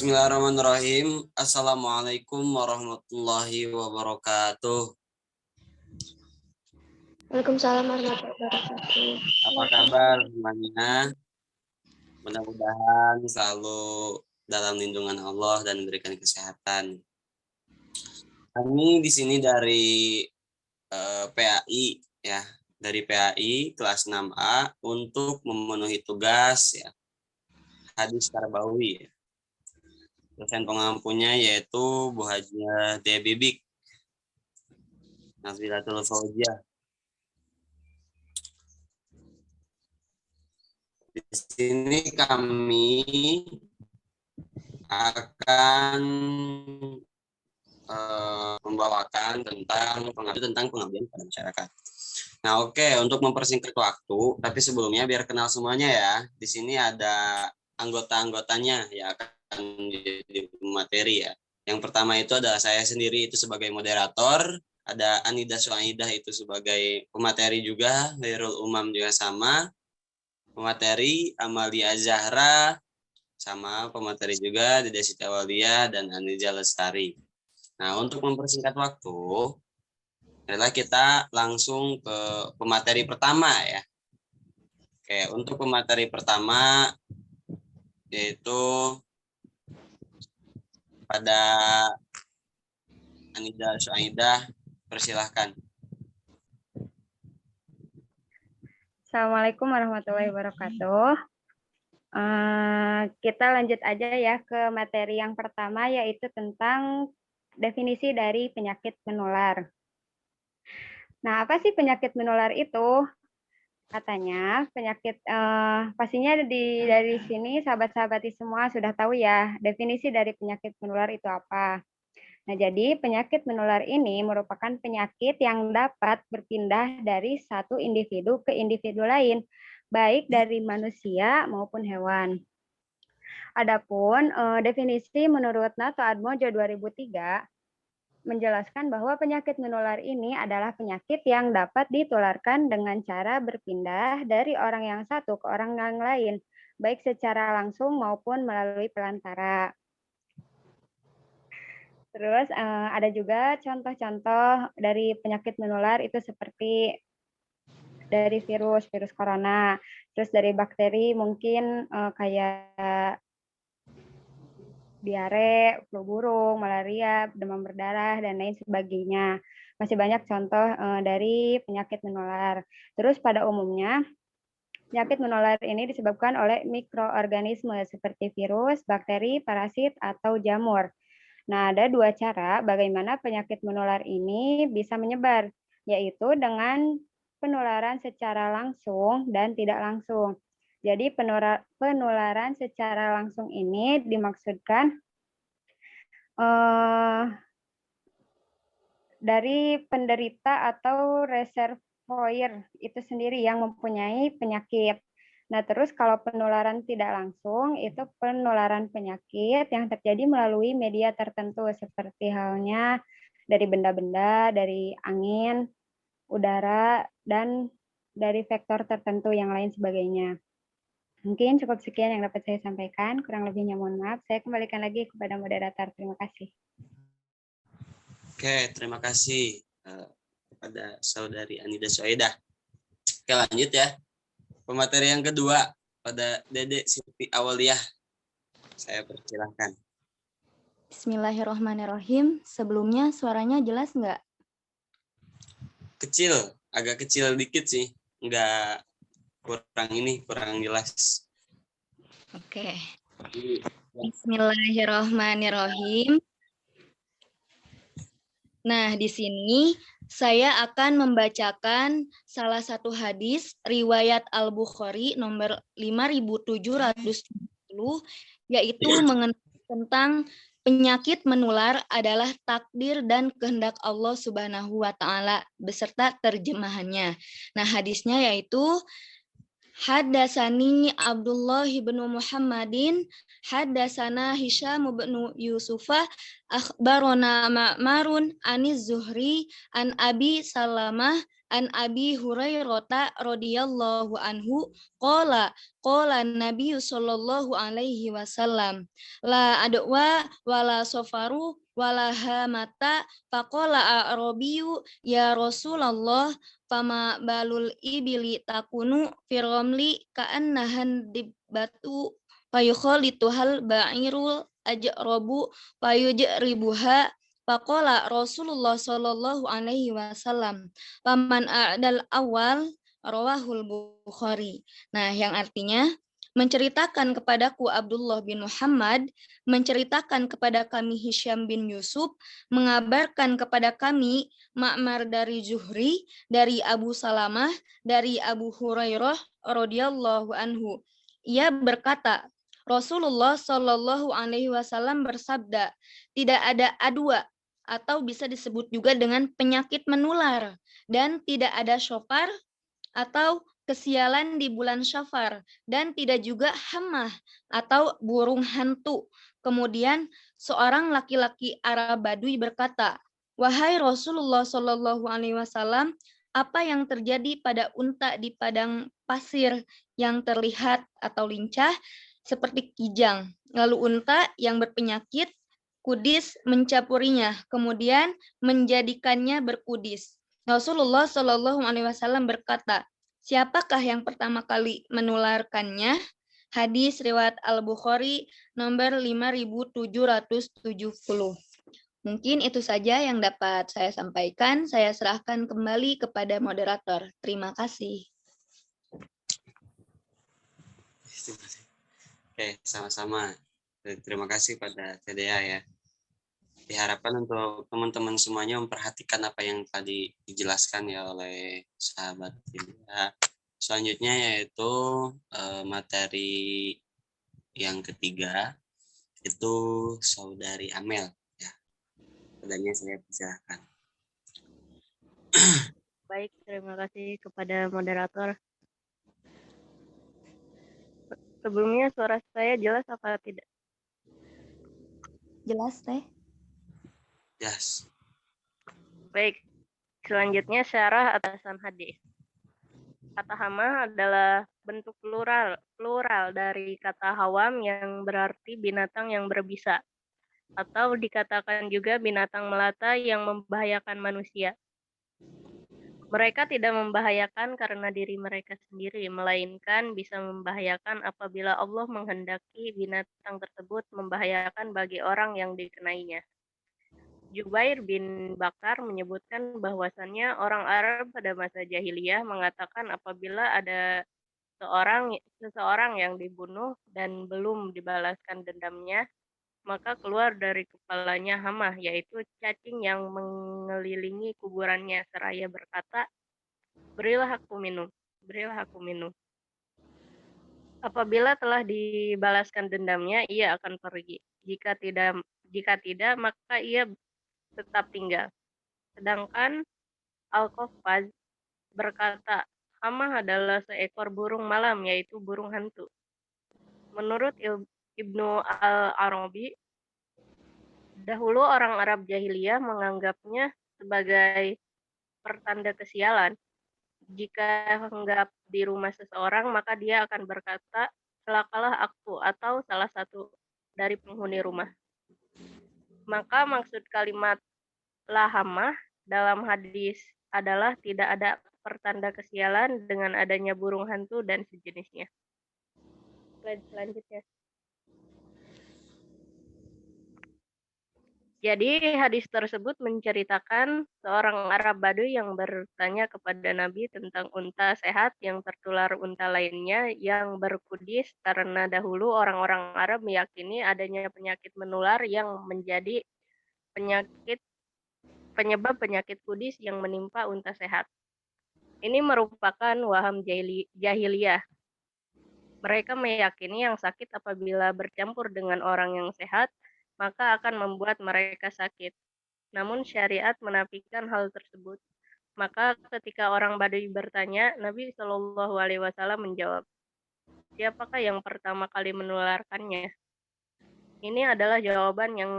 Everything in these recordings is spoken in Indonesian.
Bismillahirrahmanirrahim. Assalamualaikum warahmatullahi wabarakatuh. Waalaikumsalam warahmatullahi wabarakatuh. Apa kabar semuanya? Mudah-mudahan selalu dalam lindungan Allah dan memberikan kesehatan. Kami di sini dari PAI ya, dari PAI kelas 6A untuk memenuhi tugas ya, hadis Tarbawi. Ya. Dosen pengampunya yaitu Bu Hajia Debibik Nazwilatul Fauziyah. Di sini kami akan membawakan tentang pengabdian pada masyarakat. Nah, oke, untuk mempersingkat waktu, tapi sebelumnya biar kenal semuanya ya. Di sini ada anggota-anggotanya ya akan jadi materi ya. Yang pertama itu adalah saya sendiri itu sebagai moderator, ada Anida Suaidah itu sebagai pemateri juga, Khairul Umam juga sama, pemateri Amalia Zahra sama pemateri juga Dede Siti Awalia dan Anija Lestari. Nah, untuk mempersingkat waktu adalah kita langsung ke pemateri pertama ya. Oke, untuk pemateri pertama yaitu pada Anida Suaidah, persilahkan. Assalamualaikum warahmatullahi wabarakatuh. Kita lanjut aja ya ke materi yang pertama, yaitu tentang definisi dari penyakit menular. Nah, apa sih penyakit menular itu? Katanya penyakit pastinya dari sini sahabat-sahabat semua sudah tahu ya definisi dari penyakit menular itu apa. Nah, jadi penyakit menular ini merupakan penyakit yang dapat berpindah dari satu individu ke individu lain, baik dari manusia maupun hewan. Adapun definisi menurut NATO Atmojo 2003 menjelaskan bahwa penyakit menular ini adalah penyakit yang dapat ditularkan dengan cara berpindah dari orang yang satu ke orang yang lain, baik secara langsung maupun melalui perantara. Terus ada juga contoh-contoh dari penyakit menular itu seperti dari virus corona, terus dari bakteri mungkin kayak diare, flu burung, malaria, demam berdarah, dan lain sebagainya. Masih banyak contoh dari penyakit menular. Terus pada umumnya, penyakit menular ini disebabkan oleh mikroorganisme seperti virus, bakteri, parasit, atau jamur. Nah, ada dua cara bagaimana penyakit menular ini bisa menyebar, yaitu dengan penularan secara langsung dan tidak langsung. Jadi penularan secara langsung ini dimaksudkan dari penderita atau reservoir itu sendiri yang mempunyai penyakit. Nah, terus kalau penularan tidak langsung, itu penularan penyakit yang terjadi melalui media tertentu, seperti halnya dari benda-benda, dari angin, udara, dan dari vektor tertentu yang lain sebagainya. Mungkin cukup sekian yang dapat saya sampaikan, kurang lebihnya mohon maaf. Saya kembalikan lagi kepada moderator. Terima kasih. Oke, terima kasih kepada saudari Anida Suaidah. Oke, lanjut ya. Pemateri yang kedua pada Dede Siti Awaliyah. Saya persilahkan. Bismillahirrahmanirrahim. Sebelumnya suaranya jelas nggak? Kecil, agak kecil dikit sih. Nggak kurang jelas. Oke. Bismillahirrahmanirrahim. Nah, di sini saya akan membacakan salah satu hadis riwayat Al-Bukhari nomor 5770, yaitu mengenai tentang penyakit menular adalah takdir dan kehendak Allah Subhanahu wa Ta'ala beserta terjemahannya. Nah, hadisnya yaitu Haddasani Abdullah bin Muhammadin, haddasana Hisham bin Yusufa, akhbarona Ma'marun aniz Zuhri an Abi Salamah an Abi Hurairah radhiyallahu anhu qala Nabi sallallahu alaihi wasallam la adwa wala safaru wala hamata faqala Arabiyu ya Rasulullah fama balul ibili takunu firomli ka'annahan dibatu fayukhalituhal ba'irul ajrabu fayujribuha faqala Rasulullah sallallahu alaihi wasallam paman a'dal awal rawahul Bukhari. Nah, yang artinya menceritakan kepadaku Abdullah bin Muhammad, menceritakan kepada kami Hisham bin Yusuf, mengabarkan kepada kami Ma'mar dari Zuhri, dari Abu Salamah, dari Abu Hurairah radhiyallahu anhu. Ia berkata, Rasulullah Shallallahu alaihi wasallam bersabda, tidak ada adwa atau bisa disebut juga dengan penyakit menular dan tidak ada syofar atau kesialan di bulan Syafar dan tidak juga hamah atau burung hantu. Kemudian seorang laki-laki Arab Badui berkata, "Wahai Rasulullah Shallallahu alaihi wasallam, apa yang terjadi pada unta di padang pasir yang terlihat atau lincah seperti kijang? Lalu unta yang berpenyakit kudis mencapurinya, kemudian menjadikannya berkudis." Rasulullah Shallallahu alaihi wasallam berkata, siapakah yang pertama kali menularkannya? Hadis riwayat Al-Bukhari nomor 5770. Mungkin itu saja yang dapat saya sampaikan. Saya serahkan kembali kepada moderator. Terima kasih. Oke, sama-sama. Terima kasih pada TDA ya. Diharapkan untuk teman-teman semuanya memperhatikan apa yang tadi dijelaskan ya oleh sahabat TDA. Selanjutnya yaitu materi yang ketiga itu saudari Amel ya. Padanya saya persilahkan. Baik, terima kasih kepada moderator. Sebelumnya suara saya jelas apa tidak? Jelas, Teh? Yes. Baik, selanjutnya syarah atasan hadis. Kata hama adalah bentuk plural dari kata hawam yang berarti binatang yang berbisa, atau dikatakan juga binatang melata yang membahayakan manusia. Mereka tidak membahayakan karena diri mereka sendiri, melainkan bisa membahayakan apabila Allah menghendaki binatang tersebut membahayakan bagi orang yang dikenainya. Jubair bin Bakar menyebutkan bahwasannya orang Arab pada masa jahiliyah mengatakan apabila ada seseorang yang dibunuh dan belum dibalaskan dendamnya, maka keluar dari kepalanya hamah, yaitu cacing yang mengelilingi kuburannya, seraya berkata, berilah aku minum. Apabila telah dibalaskan dendamnya, ia akan pergi. Jika tidak, maka ia tetap tinggal. Sedangkan Al-Qaffaz berkata, hamah adalah seekor burung malam, yaitu burung hantu. Menurut Ibnu Al-Arabi, dahulu orang Arab jahiliyah menganggapnya sebagai pertanda kesialan. Jika henggap di rumah seseorang, maka dia akan berkata, celakalah aku, atau salah satu dari penghuni rumah. Maka maksud kalimat lahamah dalam hadis adalah tidak ada pertanda kesialan dengan adanya burung hantu dan sejenisnya. Slide selanjutnya. Jadi hadis tersebut menceritakan seorang Arab Baduy yang bertanya kepada Nabi tentang unta sehat yang tertular unta lainnya yang berkudis, karena dahulu orang-orang Arab meyakini adanya penyakit menular yang menjadi penyebab penyakit kudis yang menimpa unta sehat. Ini merupakan waham jahiliyah. Mereka meyakini yang sakit apabila bercampur dengan orang yang sehat, maka akan membuat mereka sakit. Namun syariat menafikan hal tersebut. Maka ketika orang Baduy bertanya, Nabi Shallallahu alaihi wasallam menjawab, siapakah yang pertama kali menularkannya? Ini adalah jawaban yang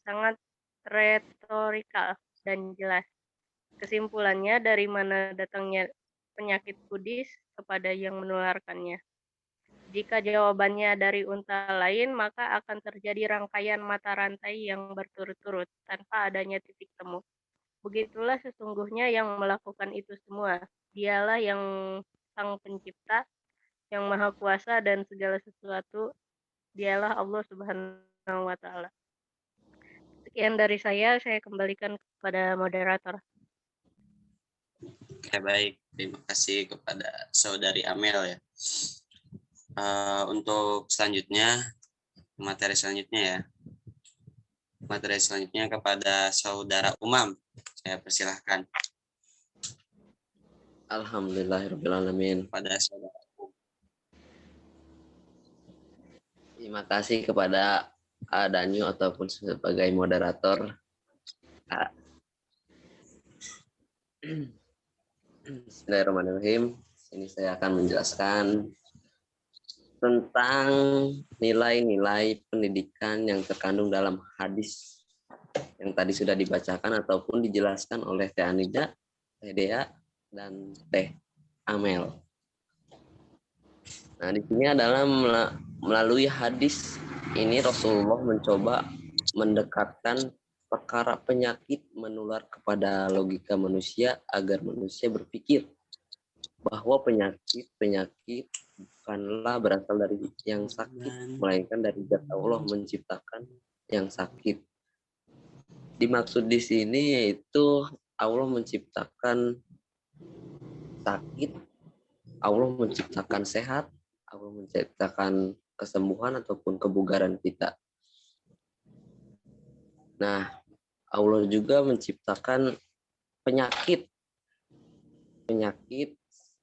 sangat retorikal dan jelas. Kesimpulannya, dari mana datangnya penyakit kudis kepada yang menularkannya? Jika jawabannya dari unta lain, maka akan terjadi rangkaian mata rantai yang berturut-turut tanpa adanya titik temu. Begitulah sesungguhnya yang melakukan itu semua. Dialah yang Sang Pencipta, yang Maha Kuasa dan segala sesuatu. Dialah Allah Subhanahu wa Ta'ala. Sekian dari saya kembalikan kepada moderator. Oke, baik. Terima kasih kepada Saudari Amel ya. Untuk selanjutnya, materi selanjutnya ya. Materi selanjutnya kepada Saudara Umam. Saya persilahkan Alhamdulillahirrahmanirrahim. kepada Saudara. Terima kasih kepada Danyu ataupun sebagai moderator. Bismillahirrahmanirrahim. Ini saya akan menjelaskan tentang nilai-nilai pendidikan yang terkandung dalam hadis yang tadi sudah dibacakan ataupun dijelaskan oleh Teh Anida, Teh Dea, dan Teh Amel. Nah, di sini adalah melalui hadis ini Rasulullah mencoba mendekatkan perkara penyakit menular kepada logika manusia agar manusia berpikir bahwa penyakit bukanlah berasal dari yang sakit, melainkan dari zat Allah menciptakan yang sakit. Dimaksud di sini yaitu Allah menciptakan sakit, Allah menciptakan sehat, Allah menciptakan kesembuhan ataupun kebugaran kita. Nah, Allah juga menciptakan penyakit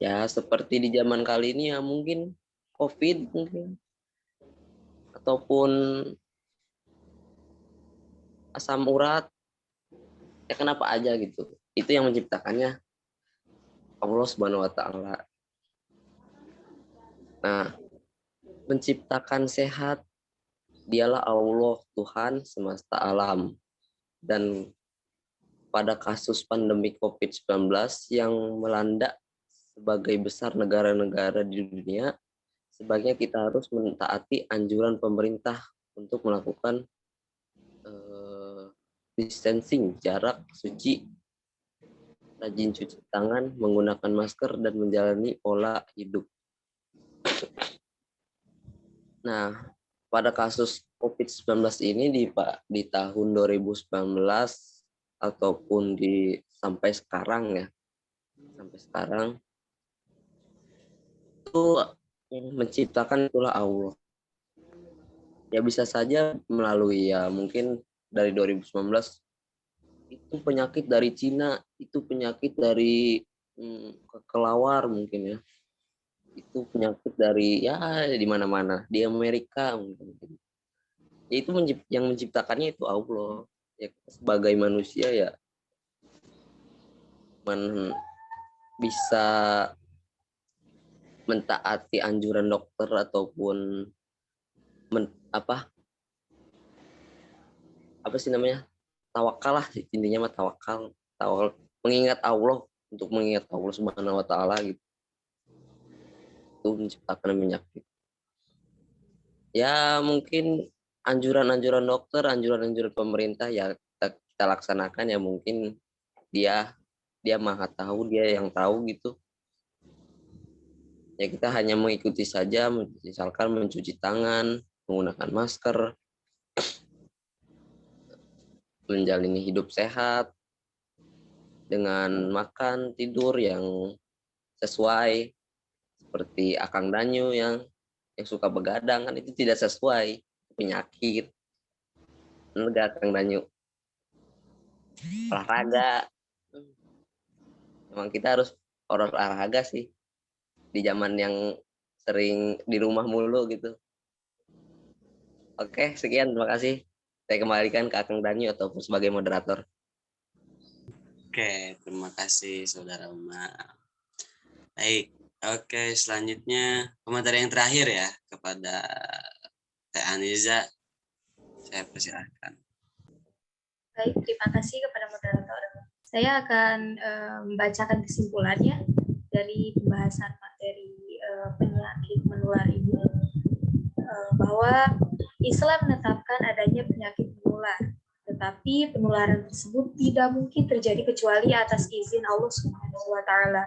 ya seperti di zaman kali ini ya mungkin COVID mungkin ataupun asam urat ya kenapa aja gitu. Itu yang menciptakannya Allah Subhanahu wa Ta'ala. Nah, menciptakan sehat dialah Allah Tuhan semesta alam. Dan pada kasus pandemi COVID-19 yang melanda sebagai besar negara-negara di dunia, sebaiknya kita harus mentaati anjuran pemerintah untuk melakukan distancing, jarak, suci, rajin cuci tangan, menggunakan masker, dan menjalani pola hidup. Nah, pada kasus COVID-19 ini di tahun 2019 ataupun sampai sekarang itu yang menciptakan itulah Allah. Ya bisa saja melalui ya mungkin dari 2019 itu penyakit dari Cina, itu penyakit dari kelelawar mungkin ya. Itu penyakit dari ya di mana-mana, di Amerika mungkin. Ya, itu yang menciptakannya itu Allah. Ya sebagai manusia ya bisa mentaati anjuran dokter ataupun apa sih namanya? Tawakal lah intinya mah tawakal mengingat Allah Subhanahu wa Ta'ala gitu. Itu menciptakan penyakit. Ya mungkin anjuran-anjuran dokter, anjuran-anjuran pemerintah ya kita laksanakan ya mungkin dia maha tahu, dia yang tahu gitu. Ya kita hanya mengikuti saja, misalkan mencuci tangan, menggunakan masker, menjalani hidup sehat dengan makan, tidur yang sesuai, seperti Akang Danyu yang suka begadang kan itu tidak sesuai, penyakit. Enggak, Akang Danyu. Olahraga. Memang kita harus olahraga sih. Di zaman yang sering di rumah mulu gitu. Oke, sekian, terima kasih. Saya kembalikan ke Akang Danyu ataupun sebagai moderator. Oke, terima kasih Saudara Uma. Baik, oke selanjutnya komentar yang terakhir ya kepada Teh Aniza. Saya persilahkan. Baik, terima kasih kepada moderator. Saya akan membacakan kesimpulannya dari pembahasan materi penyakit menular ini, bahwa Islam menetapkan adanya penyakit menular, tetapi penularan tersebut tidak mungkin terjadi kecuali atas izin Allah Subhanahu wa Ta'ala.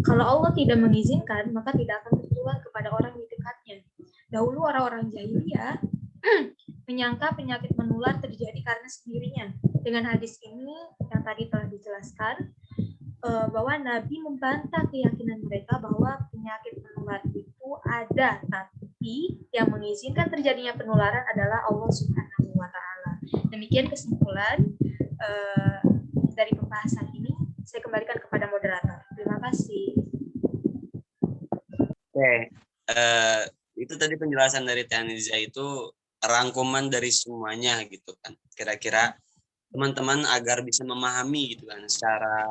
Kalau Allah tidak mengizinkan, maka tidak akan tertular kepada orang di dekatnya. Dahulu orang-orang jahiliyah menyangka penyakit menular terjadi karena sendirinya. Dengan hadis ini yang tadi telah dijelaskan, bahwa Nabi membantah keyakinan mereka bahwa penyakit menular itu ada, tapi yang mengizinkan terjadinya penularan adalah Allah Subhanahu wa Ta'ala. Demikian kesimpulan dari pembahasan ini. Saya kembalikan kepada moderator. Terima kasih. Oke, itu tadi penjelasan dari Teh Aniza itu rangkuman dari semuanya gitu kan. Kira-kira teman-teman agar bisa memahami gitu kan secara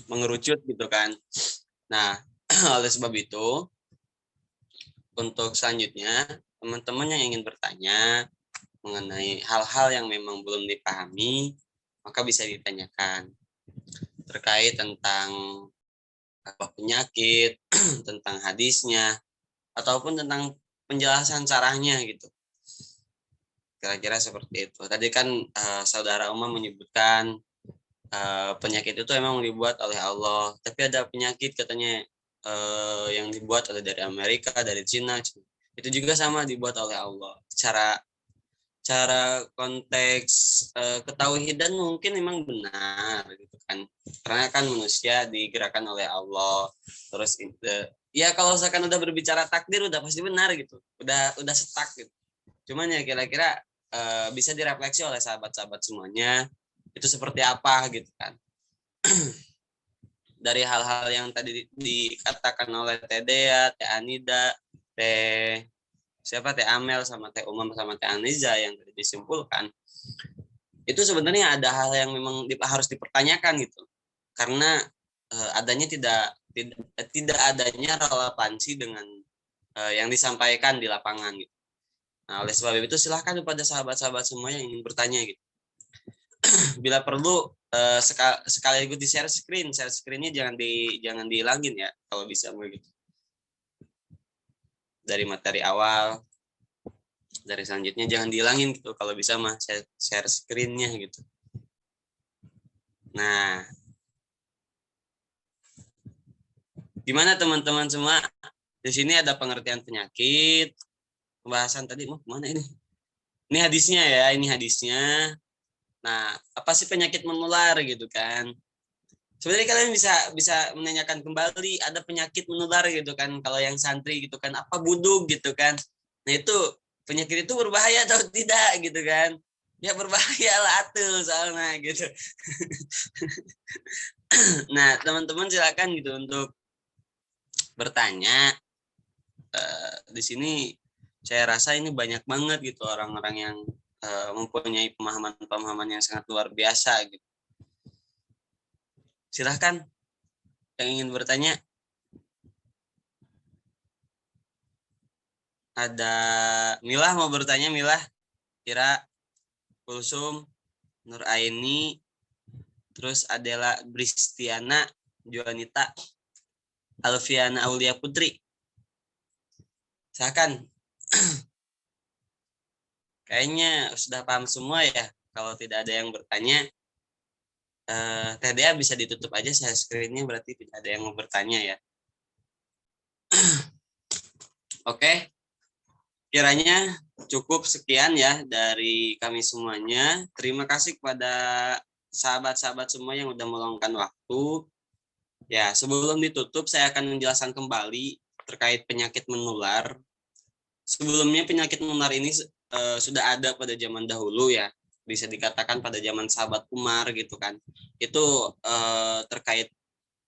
mengerucut gitu kan. Nah, oleh sebab itu untuk selanjutnya teman-teman yang ingin bertanya mengenai hal-hal yang memang belum dipahami, maka bisa ditanyakan terkait tentang apa penyakit, tentang hadisnya, ataupun tentang penjelasan caranya gitu. Kira-kira seperti itu. Tadi kan saudara Umar menyebutkan penyakit itu emang dibuat oleh Allah, tapi ada penyakit katanya yang dibuat oleh dari Amerika, dari Cina. Itu juga sama dibuat oleh Allah. Cara konteks ketauhidan mungkin memang benar gitu kan, karena kan manusia digerakkan oleh Allah. Terus ya kalau misalkan udah berbicara takdir udah pasti benar gitu, udah setak gitu. Cuman ya kira-kira bisa direfleksi oleh sahabat-sahabat semuanya itu seperti apa gitu kan. Dari hal-hal yang tadi dikatakan oleh Teh Dea, Teh Anida, Teh Amel sama Teh Umam sama Teh Aniza yang tadi disimpulkan, itu sebenarnya ada hal yang memang harus dipertanyakan gitu, karena adanya tidak adanya relevansi dengan yang disampaikan di lapangan gitu. Nah, oleh sebab itu silahkan kepada sahabat-sahabat semua yang ingin bertanya gitu. Bila perlu sekaligus di share screen-nya jangan dihilangin ya kalau bisa begitu. Dari materi awal, dari selanjutnya jangan dihilangin gitu, kalau bisa mah share screen-nya gitu. Nah, gimana teman-teman semua? Di sini ada pengertian penyakit, pembahasan tadi mau kemana ini? Ini hadisnya ya, ini hadisnya. Nah, apa sih penyakit menular gitu kan? Sebenarnya kalian bisa menanyakan kembali, ada penyakit menular gitu kan, kalau yang santri gitu kan, apa buduk gitu kan. Nah itu penyakit itu berbahaya atau tidak gitu kan. Ya berbahaya lah atuh soalnya gitu. Nah teman-teman silakan gitu untuk bertanya. Di sini saya rasa ini banyak banget gitu orang-orang yang mempunyai pemahaman yang sangat luar biasa gitu. Silahkan yang ingin bertanya. Ada Milah mau bertanya, Milah, Kira, Kulsum, Nur Aini, terus Adela Bristiana, Juanita, Alfiana Aulia Putri. Silahkan. Kayaknya sudah paham semua ya. Kalau tidak ada yang bertanya, Teh Dea bisa ditutup aja share screen-nya, berarti tidak ada yang mau bertanya ya. Oke. Kiranya cukup sekian ya dari kami semuanya. Terima kasih kepada sahabat-sahabat semua yang udah meluangkan waktu. Ya, sebelum ditutup saya akan menjelaskan kembali terkait penyakit menular. Sebelumnya penyakit menular ini sudah ada pada zaman dahulu ya. Bisa dikatakan pada zaman sahabat Umar gitu kan. Itu terkait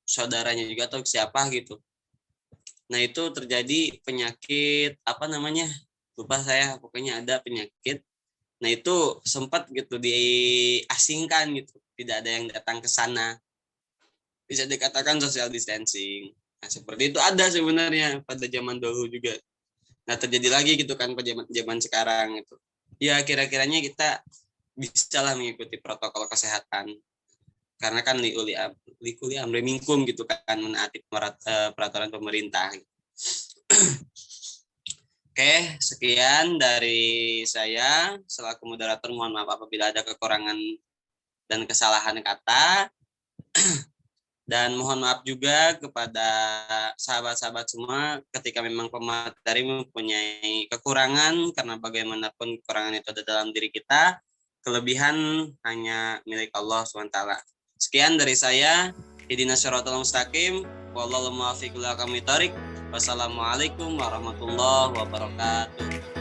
saudaranya juga atau siapa gitu. Nah, itu terjadi penyakit apa namanya? Lupa saya, pokoknya ada penyakit. Nah, itu sempat gitu diasingkan gitu. Tidak ada yang datang ke sana. Bisa dikatakan social distancing. Nah, seperti itu ada sebenarnya pada zaman dahulu juga. Nah, terjadi lagi gitu kan pada zaman sekarang itu. Ya, kira-kiranya kita bisalah mengikuti protokol kesehatan. Karena kan liuli amri minkum gitu kan, menaati peraturan pemerintah. Oke, sekian dari saya selaku moderator. Mohon maaf apabila ada kekurangan dan kesalahan kata. Dan mohon maaf juga kepada sahabat-sahabat semua ketika memang pemateri mempunyai kekurangan, karena bagaimanapun kekurangan itu ada dalam diri kita, kelebihan hanya milik Allah SWT. Sekian dari saya. Ihdinas syiratal mustaqim. Wallahu muwaffiq ila aqwamit thoriq. Wassalamualaikum warahmatullahi wabarakatuh.